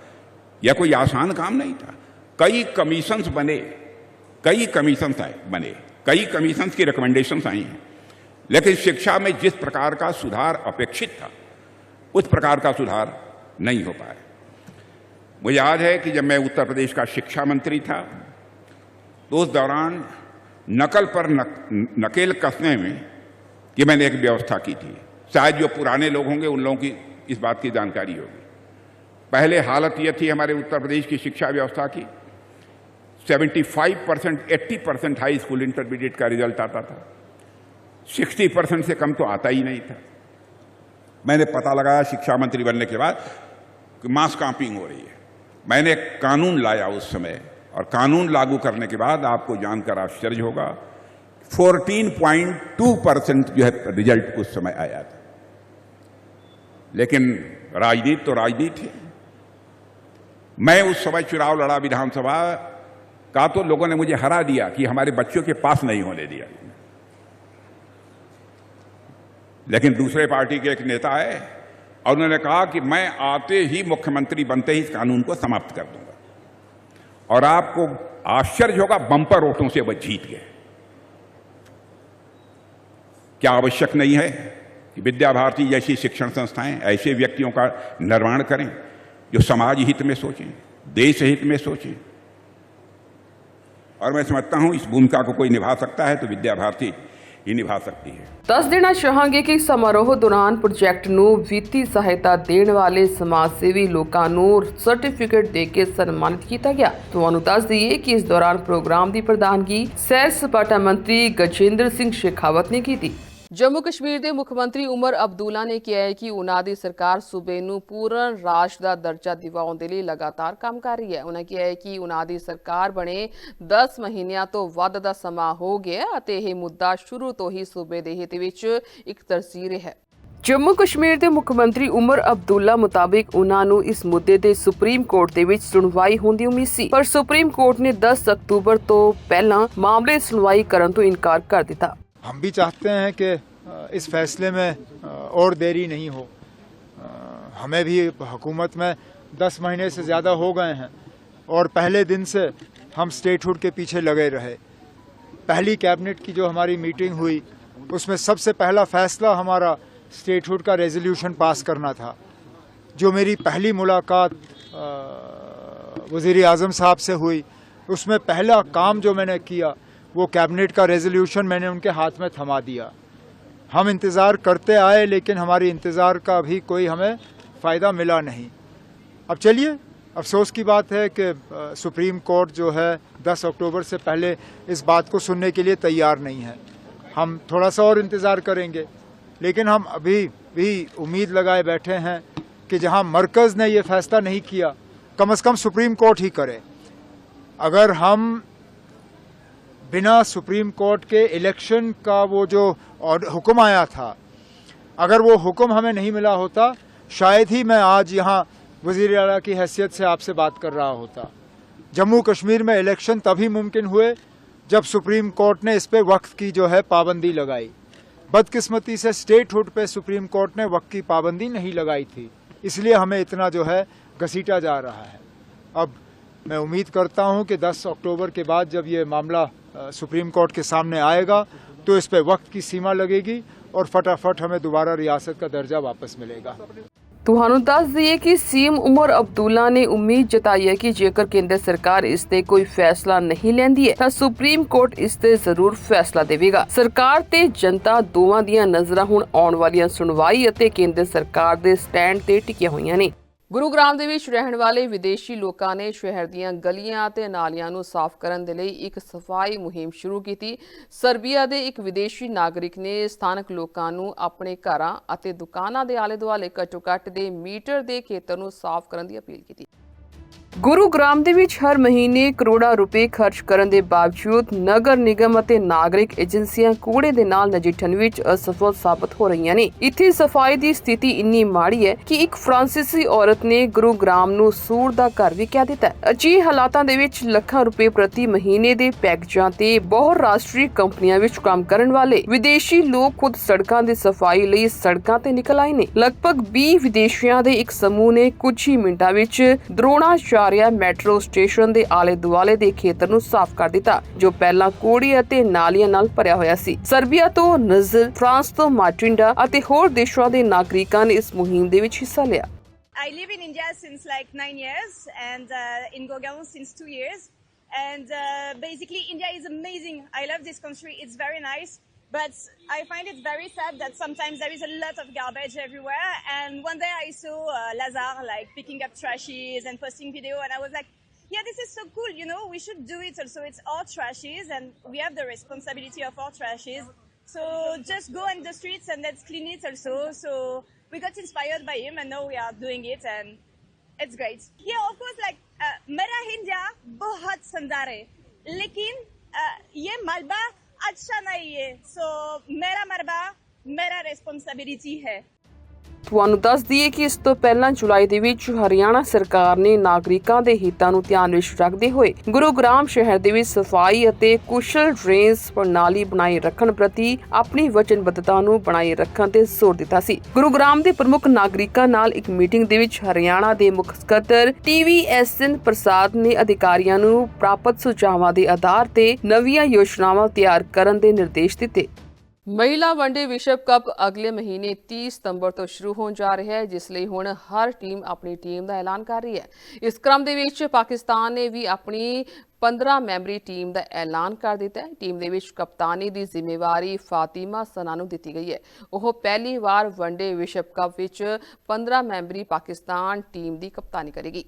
यह कोई आसान काम नहीं था। कई कमीशंस बने, कई कमीशंस की रिकमेंडेशंस आई हैं, लेकिन शिक्षा में जिस प्रकार का सुधार अपेक्षित था उस प्रकार का सुधार नहीं हो पाया। मुझे याद है कि जब मैं उत्तर प्रदेश का शिक्षा मंत्री था तो उस दौरान नकल पर नकेल कसने में कि मैंने एक व्यवस्था की थी। शायद जो पुराने लोग होंगे उन लोगों की इस बात की जानकारी होगी। पहले हालत यह थी हमारे उत्तर प्रदेश की शिक्षा व्यवस्था की, 75%, 80% हाई स्कूल इंटरमीडिएट का रिजल्ट आता था, 60% से कम तो आता ही नहीं था। मैंने पता लगाया शिक्षा मंत्री बनने के बाद कि मास कॉपिंग हो रही है। मैंने एक कानून लाया उस समय, और कानून लागू करने के बाद आपको जानकर आश्चर्य होगा, 14.2% जो है रिजल्ट उस समय आया था। लेकिन राजनीति तो राजनीति है। मैं उस समय चुनाव लड़ा विधानसभा का तो लोगों ने मुझे हरा दिया कि हमारे बच्चों के पास नहीं होने दिया। लेकिन दूसरे पार्टी के एक नेता आए और उन्होंने कहा कि मैं आते ही मुख्यमंत्री बनते ही इस कानून को समाप्त कर दूंगा, और आपको आश्चर्य होगा, बंपर वोटों से वह जीत गए। क्या आवश्यक नहीं है कि विद्या भारती जैसी शिक्षण संस्थाएं ऐसे व्यक्तियों का निर्माण करें जो समाज हित में सोचें, देश हित में सोचें? और मैं समझता हूं इस भूमिका को कोई निभा सकता है तो विद्या भारती ही निभा सकती है। ਦੱਸ ਦੇਣਾ ਚਾਹਾਂਗੇ ਕਿ ਸਮਾਰੋਹ ਦੌਰਾਨ ਪ੍ਰੋਜੈਕਟ ਨੂੰ ਵਿੱਤੀ ਸਹਾਇਤਾ ਦੇਣ ਵਾਲੇ ਸਮਾਜ ਸੇਵੀ ਲੋਕਾਂ ਨੂੰ ਸਰਟੀਫਿਕੇਟ ਦੇ ਕੇ ਸਨਮਾਨਿਤ ਕੀਤਾ ਗਿਆ। ਤੁਹਾਨੂੰ ਦੱਸ ਦਈਏ ਕਿ ਇਸ ਦੌਰਾਨ ਪ੍ਰੋਗਰਾਮ ਦੀ ਪ੍ਰਧਾਨਗੀ ਸੈਰ ਸਪਾਟਾ ਮੰਤਰੀ ਗਜੇਂਦਰ ਸਿੰਘ ਸ਼ੇਖਾਵਤ ਨੇ ਕੀਤੀ। ਜੰਮੂ ਕਸ਼ਮੀਰ ਦੇ ਮੁੱਖ ਮੰਤਰੀ ਉਮਰ ਅਬਦੁੱਲਾ ਨੇ ਕਿਹਾ ਹੈ ਕਿ ਉਹਨਾਂ ਦੀ ਸਰਕਾਰ ਸੂਬੇ ਨੂੰ ਪੂਰਨ ਰਾਜ ਦਾ ਦਰਜਾ ਦਿਵਾਉਣ ਦੇ ਲਈ ਲਗਾਤਾਰ ਕੰਮ ਕਰ ਰਹੀ ਹੈ। ਉਹਨਾਂ ਕਿਹਾ ਹੈ ਕਿ ਉਹਨਾਂ ਦੀ ਸਰਕਾਰ ਬਣੇ 10 ਮਹੀਨਿਆਂ ਤੋਂ ਵੱਧ ਦਾ ਸਮਾਂ ਹੋ ਗਿਆ ਅਤੇ ਇਹ ਮੁੱਦਾ ਸ਼ੁਰੂ ਤੋਂ ਹੀ ਸੂਬੇ ਦੇ ਹਿੱਤ ਵਿੱਚ ਇੱਕ ਤਰਜੀਹ ਰਿਹਾ ਹੈ। ਜੰਮੂ ਕਸ਼ਮੀਰ ਦੇ ਮੁੱਖ ਮੰਤਰੀ ਉਮਰ ਅਬਦੁੱਲਾ ਮੁਤਾਬਿਕ ਉਹਨਾਂ ਨੂੰ ਇਸ ਮੁੱਦੇ ਤੇ ਸੁਪਰੀਮ ਕੋਰਟ ਦੇ ਵਿੱਚ ਸੁਣਵਾਈ ਹੋਣ ਦੀ ਉਮੀਦ ਸੀ, ਪਰ ਸੁਪਰੀਮ ਕੋਰਟ ਨੇ 10 ਅਕਤੂਬਰ ਤੋਂ ਪਹਿਲਾਂ ਮਾਮਲੇ ਸੁਣਵਾਈ ਕਰਨ ਤੋਂ ਇਨਕਾਰ ਕਰ ਦਿੱਤਾ। हम भी चाहते हैं कि इस फैसले में और देरी नहीं हो। हमें भी हुकूमत में 10 महीने से ज़्यादा हो गए हैं और पहले दिन से हम स्टेटहुड के पीछे लगे रहे। पहली कैबिनेट की जो हमारी मीटिंग हुई उसमें सबसे पहला फैसला हमारा स्टेटहुड का रेजोल्यूशन पास करना था। जो मेरी पहली मुलाकात वज़ीर आज़म साहब से हुई उसमें पहला काम जो मैंने किया वो कैबिनेट का रेजोल्यूशन मैंने उनके हाथ में थमा दिया। हम इंतज़ार करते आए लेकिन हमारी इंतज़ार का भी कोई हमें फ़ायदा मिला नहीं। अब चलिए, अफसोस की बात है कि सुप्रीम कोर्ट जो है 10 अक्टूबर से पहले इस बात को सुनने के लिए तैयार नहीं है। हम थोड़ा सा और इंतज़ार करेंगे, लेकिन हम अभी भी उम्मीद लगाए बैठे हैं कि जहां मरकज़ ने ये फ़ैसला नहीं किया, कम से कम सुप्रीम कोर्ट ही करे। अगर हम बिना सुप्रीम कोर्ट के इलेक्शन का वो जो हुक्म आया था, अगर वो हुक्म हमें नहीं मिला होता, शायद ही मैं आज यहाँ वज़ीर आला की हैसियत से आपसे बात कर रहा होता। जम्मू कश्मीर में इलेक्शन तभी मुमकिन हुए जब सुप्रीम कोर्ट ने इस पे वक्त की जो है पाबंदी लगाई। बदकिस्मती से स्टेटहुड पे सुप्रीम कोर्ट ने वक्त की पाबंदी नहीं लगाई थी, इसलिए हमें इतना जो है घसीटा जा रहा है। अब मैं उम्मीद करता हूं कि 10 अक्टूबर के बाद जब ये मामला सुप्रीम कोर्ट के सामने आएगा तो इस पे वक्त की सीमा लगेगी और फटाफट हमें दोबारा रियासत का दर्जा वापस मिलेगा। ਤੁਹਾਨੂੰ ਦੱਸ ਦਈਏ ਕਿ ਸੀਐਮ ਉਮਰ ਅਬਦੁੱਲਾ ਨੇ ਉਮੀਦ ਜਤਾਈ ਹੈ ਕਿ ਜੇਕਰ ਕੇਂਦਰ ਸਰਕਾਰ ਇਸ ਤੇ ਕੋਈ ਫੈਸਲਾ ਨਹੀਂ ਲੈਂਦੀ ਹੈ ਤਾਂ ਸੁਪਰੀਮ ਕੋਰਟ ਇਸ ਤੇ ਜ਼ਰੂਰ ਫੈਸਲਾ ਦੇਵੇਗਾ। ਸਰਕਾਰ ਤੇ ਜਨਤਾ ਦੋਵਾਂ ਦੀਆਂ ਨਜ਼ਰਾਂ ਹੁਣ ਆਉਣ ਵਾਲੀਆਂ ਸੁਣਵਾਈ ਅਤੇ ਕੇਂਦਰ ਸਰਕਾਰ ਦੇ ਸਟੈਂਡ ਤੇ ਟਿਕੀਆਂ ਹੋਈਆਂ ਨੇ। ਗੁਰੂਗ੍ਰਾਮ ਦੇ ਵਿੱਚ ਰਹਿਣ ਵਾਲੇ ਵਿਦੇਸ਼ੀ ਲੋਕਾਂ ਨੇ ਸ਼ਹਿਰ ਦੀਆਂ ਗਲੀਆਂ ਅਤੇ ਨਾਲੀਆਂ ਨੂੰ ਸਾਫ਼ ਕਰਨ ਦੇ ਲਈ ਇੱਕ ਸਫਾਈ ਮੁਹਿੰਮ ਸ਼ੁਰੂ ਕੀਤੀ। ਸਰਬੀਆ ਦੇ ਇੱਕ ਵਿਦੇਸ਼ੀ ਨਾਗਰਿਕ ਨੇ ਸਥਾਨਕ ਲੋਕਾਂ ਨੂੰ ਆਪਣੇ ਘਰਾਂ ਅਤੇ ਦੁਕਾਨਾਂ ਦੇ ਆਲੇ-ਦੁਆਲੇ ਘੱਟੋ-ਘੱਟ ਦੇ ਮੀਟਰ ਦੇ ਖੇਤਰ ਨੂੰ ਸਾਫ਼ ਕਰਨ ਦੀ ਅਪੀਲ ਕੀਤੀ। ਗੁਰੂਗ੍ਰਾਮ ਦੇ ਵਿੱਚ ਹਰ ਮਹੀਨੇ ਕਰੋੜਾਂ ਰੁਪਏ ਖਰਚ ਕਰਨ ਦੇ ਬਾਵਜੂਦ ਨਗਰ ਨਿਗਮ ਅਤੇ ਨਾਗਰਿਕ ਏਜੰਸੀਆਂ ਕੂੜੇ ਦੇ ਨਾਲ ਨਜਿੱਠਣ ਵਿੱਚ ਅਸਫਲ ਸਾਬਤ ਹੋ ਰਹੀਆਂ ਨੇ। ਇੱਥੇ ਸਫਾਈ ਦੀ ਸਥਿਤੀ ਇੰਨੀ ਮਾੜੀ ਹੈ ਕਿ ਇੱਕ ਫਰਾਂਸੀਸੀ ਔਰਤ ਨੇ ਗੁਰੂਗ੍ਰਾਮ ਨੂੰ ਸੂਰ ਦਾ ਘਰ ਵੀ ਕਹਿ ਦਿੱਤਾ। ਅਜਿਹੇ ਹਾਲਾਤਾਂ ਦੇ ਵਿੱਚ ਲੱਖਾਂ ਰੁਪਏ ਪ੍ਰਤੀ ਮਹੀਨੇ ਦੇ ਪੈਕੇਜਾਂ ਤੇ ਬਹੁ ਰਾਸ਼ਟਰੀ ਕੰਪਨੀਆਂ ਵਿੱਚ ਕੰਮ ਕਰਨ ਵਾਲੇ ਵਿਦੇਸ਼ੀ ਲੋਕ ਖੁਦ ਸੜਕਾਂ ਦੀ ਸਫਾਈ ਲਈ ਸੜਕਾਂ ਤੇ ਨਿਕਲ ਆਏ ਨੇ। ਲਗਭਗ 20 ਵਿਦੇਸ਼ੀਆਂ ਦੇ ਇੱਕ ਸਮੂਹ ਨੇ ਕੁਝ ਹੀ ਮਿੰਟਾਂ ਵਿੱਚ ਦਰੋਣਾਚਾਰਿਆ ਮੈਟਰੋ ਸਟੇਸ਼ਨ ਦੇ ਆਲੇ ਦੁਆਲੇ ਦੇ ਖੇਤਰ ਨੂੰ ਸਾਫ਼ ਕਰ ਦਿੱਤਾ ਜੋ ਪਹਿਲਾਂ ਕੂੜੇ ਅਤੇ ਨਾਲੀਆਂ ਨਾਲ ਭਰਿਆ ਹੋਇਆ ਸੀ। ਸਰਬੀਆ ਤੋਂ ਨਜ਼ਰ, ਫਰਾਂਸ ਤੋਂ ਮਾਟਿੰਡਾ ਅਤੇ ਹੋਰ ਦੇਸ਼ਾਂ ਦੇ ਨਾਗਰਿਕਾਂ ਨੇ ਇਸ ਮੁਹਿੰਮ ਦੇ ਵਿੱਚ ਹਿੱਸਾ ਲਿਆ। I live in India since like 9 years and in Gurgaon since 2 years and basically India is amazing. I love this country. It's very nice. But I find it very sad that sometimes there is a lot of garbage everywhere. And one day I saw Lazar like picking up trashes and posting video, and I was like, yeah, this is so cool, you know, we should do it also. It's our trashes and we have the responsibility of our trashes. So just go in the streets and let's clean it also. So we got inspired by him and now we are doing it and it's great. Yeah, of course, like मेरा India बहुत सुंदर है, लेकिन ये मलबा अच्छा नहीं है, सो मेरा मलबा मेरा रिस्पॉन्सिबिलिटी है। ਤੁਹਾਨੂੰ ਦੱਸ ਦਈਏ ਕਿ ਇਸ ਤੋਂ ਪਹਿਲਾਂ ਜੁਲਾਈ ਦੇ ਵਿੱਚ ਹਰਿਆਣਾ ਸਰਕਾਰ ਨੇ ਨਾਗਰਿਕਾਂ ਦੇ ਹਿੱਤਾਂ ਨੂੰ ਧਿਆਨ ਵਿੱਚ ਰੱਖਦੇ ਹੋਏ ਗੁਰੂਗ੍ਰਾਮ ਸ਼ਹਿਰ ਦੇ ਵਿੱਚ ਸਫਾਈ ਅਤੇ ਕੁਸ਼ਲ ਡਰੇਨੇਜ ਪ੍ਰਣਾਲੀ ਬਣਾਈ ਰੱਖਣ ਪ੍ਰਤੀ ਆਪਣੀ ਵਚਨਬੱਧਤਾ ਨੂੰ ਬਣਾਈ ਰੱਖਣ ਤੇ ਜ਼ੋਰ ਦਿੱਤਾ ਸੀ। ਗੁਰੂਗ੍ਰਾਮ ਦੇ ਪ੍ਰਮੁੱਖ ਨਾਗਰਿਕਾਂ ਨਾਲ ਇੱਕ ਮੀਟਿੰਗ ਦੇ ਵਿੱਚ ਹਰਿਆਣਾ ਦੇ ਮੁੱਖ ਸਕੱਤਰ TVSN ਪ੍ਰਸਾਦ ਨੇ ਅਧਿਕਾਰੀਆਂ ਨੂੰ ਪ੍ਰਾਪਤ ਸੁਝਾਵਾਂ ਦੇ ਆਧਾਰ ਤੇ ਨਵੀਆਂ ਯੋਜਨਾਵਾਂ ਤਿਆਰ ਕਰਨ ਦੇ ਨਿਰਦੇਸ਼ ਦਿੱਤੇ। ਮਹਿਲਾ ਵਨਡੇ ਵਿਸ਼ਵ ਕੱਪ ਅਗਲੇ ਮਹੀਨੇ 30 ਸਤੰਬਰ ਤੋਂ ਸ਼ੁਰੂ ਹੋਣ ਜਾ ਰਿਹਾ ਹੈ, ਜਿਸ ਲਈ ਹੁਣ ਹਰ ਟੀਮ ਆਪਣੀ ਟੀਮ ਦਾ ਐਲਾਨ ਕਰ ਰਹੀ ਹੈ। ਇਸ ਕ੍ਰਮ ਦੇ ਵਿੱਚ ਪਾਕਿਸਤਾਨ ਨੇ ਵੀ ਆਪਣੀ 15 ਮੈਂਬਰੀ ਟੀਮ ਦਾ ਐਲਾਨ ਕਰ ਦਿੱਤਾ ਹੈ। ਟੀਮ ਦੇ ਵਿੱਚ ਕਪਤਾਨੀ ਦੀ ਜ਼ਿੰਮੇਵਾਰੀ ਫਾਤਿਮਾ ਸਨਾ ਨੂੰ ਦਿੱਤੀ ਗਈ ਹੈ। ਉਹ ਪਹਿਲੀ ਵਾਰ ਵਨਡੇ ਵਿਸ਼ਵ ਕੱਪ ਵਿੱਚ 15 ਮੈਂਬਰੀ ਪਾਕਿਸਤਾਨ ਟੀਮ ਦੀ ਕਪਤਾਨੀ ਕਰੇਗੀ।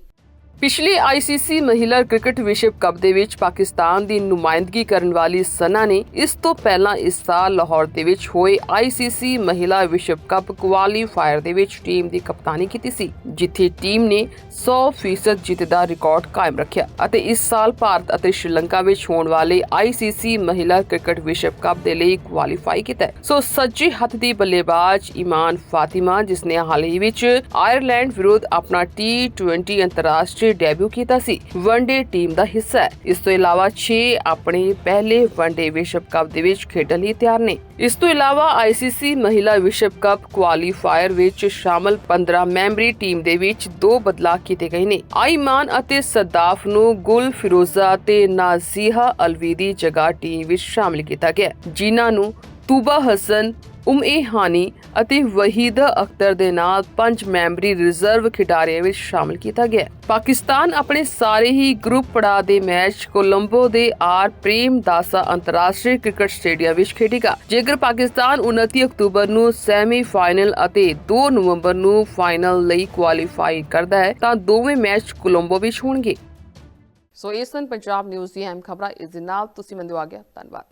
ਪਿਛਲੇ ICC ਮਹਿਲਾ ਕ੍ਰਿਕਟ ਵਿਸ਼ਵ ਕੱਪ ਦੇ ਵਿੱਚ ਪਾਕਿਸਤਾਨ ਦੀ ਨੁਮਾਇੰਦਗੀ ਕਰਨ ਵਾਲੀ ਸਨਾ ਨੇ ਇਸ ਤੋਂ ਪਹਿਲਾਂ ਇਸ ਸਾਲ ਲਾਹੌਰ ਦੇ ਵਿੱਚ ਹੋਏ ICC ਮਹਿਲਾ ਵਿਸ਼ਵ ਕੱਪ ਕੁਆਲੀਫਾਇਰ ਦੇ ਵਿੱਚ ਟੀਮ ਦੀ ਕਪਤਾਨੀ ਕੀਤੀ ਸੀ, ਜਿੱਥੇ ਟੀਮ ਨੇ 100% ਜਿੱਤ ਦਾ ਰਿਕਾਰਡ ਕਾਇਮ ਰੱਖਿਆ ਅਤੇ ਇਸ ਸਾਲ ਭਾਰਤ ਅਤੇ ਸ਼੍ਰੀਲੰਕਾ ਵਿੱਚ ਹੋਣ ਵਾਲੇ ICC ਮਹਿਲਾ ਕ੍ਰਿਕਟ ਵਿਸ਼ਵ ਕੱਪ ਦੇ ਲਈ ਕੁਆਲੀਫਾਈ ਕੀਤਾ। ਸੋ ਸੱਜੇ ਹੱਥ ਦੀ ਬੱਲੇਬਾਜ਼ ਇਮਾਨ ਫਾਤਿਮਾ, ਜਿਸ ਨੇ ਹਾਲ ਹੀ ਵਿੱਚ ਆਇਰਲੈਂਡ ਵਿਰੁੱਧ ਆਪਣਾ T20 ਅੰਤਰਰਾਸ਼ਟਰੀ ਡੈਬਿਊ ਕੀਤਾ ਸੀ, ਵਨਡੇ ਟੀਮ ਦਾ ਹਿੱਸਾ ਹੈ। ਇਸ ਤੋਂ ਇਲਾਵਾ 6 ਆਪਣੇ ਪਹਿਲੇ ਵਨਡੇ ਵਿਸ਼ਵ ਕੱਪ ਦੇ ਵਿੱਚ ਖੇਡਣ ਲਈ ਤਿਆਰ ਨੇ। ਇਸ ਤੋਂ ਇਲਾਵਾ ICC ਮਹਿਲਾ ਵਿਸ਼ਵ ਕੱਪ ਕੁਆਲੀਫਾਇਰ ਵਿੱਚ ਸ਼ਾਮਲ 15 ਮੈਂਬਰੀ ਟੀਮ ਦੇ ਵਿੱਚ 2 ਬਦਲਾਅ ਕੀਤੇ ਗਏ ਨੇ। ਆਇਮਾਨ ਅਤੇ ਸਦਾਫ ਨੂੰ ਗੁਲ ਫਿਰੋਜ਼ਾ ਤੇ ਨਾਜ਼ੀਹਾ ਅਲਵੀ ਦੀ ਜਗ੍ਹਾ ਟੀਮ ਵਿੱਚ ਸ਼ਾਮਲ ਕੀਤਾ ਗਿਆ, ਜਿਨ੍ਹਾਂ ਨੂੰ ਤੂਬਾ ਹਸਨ, ਹਾਨੀ ਅਤੇ ਵਹੀਦਾ ਅਖਤਰ ਦੇ ਨਾਲ 5 ਮੈਂਬਰੀ ਰਿਜ਼ਰਵ ਖਿਡਾਰੀਆਂ ਵਿੱਚ ਸ਼ਾਮਲ ਕੀਤਾ ਗਿਆ। ਪਾਕਿਸਤਾਨ ਆਪਣੇ ਸਾਰੇ ਹੀ ਗਰੁੱਪ ਪੜਾਅ ਦੇ ਮੈਚ ਕੋਲੰਬੋ ਦੇ ਆਰ ਪ੍ਰੇਮਦਾਸਾ ਅੰਤਰਰਾਸ਼ਟਰੀ ਕ੍ਰਿਕਟ ਸਟੇਡੀਅਮ ਵਿੱਚ ਖੇਡੇਗਾ। ਜੇਕਰ ਪਾਕਿਸਤਾਨ 29 ਅਕਤੂਬਰ ਨੂੰ ਸੈਮੀਫਾਈਨਲ ਅਤੇ 2 ਨਵੰਬਰ ਨੂੰ ਫਾਈਨਲ ਲਈ ਕੁਆਲੀਫਾਈ ਕਰਦਾ ਹੈ ਤਾਂ ਦੋਵੇਂ ਮੈਚ ਕੋਲੰਬੋ ਵਿੱਚ ਹੋਣਗੇ। ਸੋ ਇਹ ਸਨ ਪੰਜਾਬ ਨਿਊਜ਼ ਦੀ ਅਹਿਮ ਖਬਰਾਂ। ਇਸ ਦੇ ਨਾਲ ਤੁਸੀਂ ਮੈਨੂੰ ਆ ਗਿਆ। ਧੰਨਵਾਦ।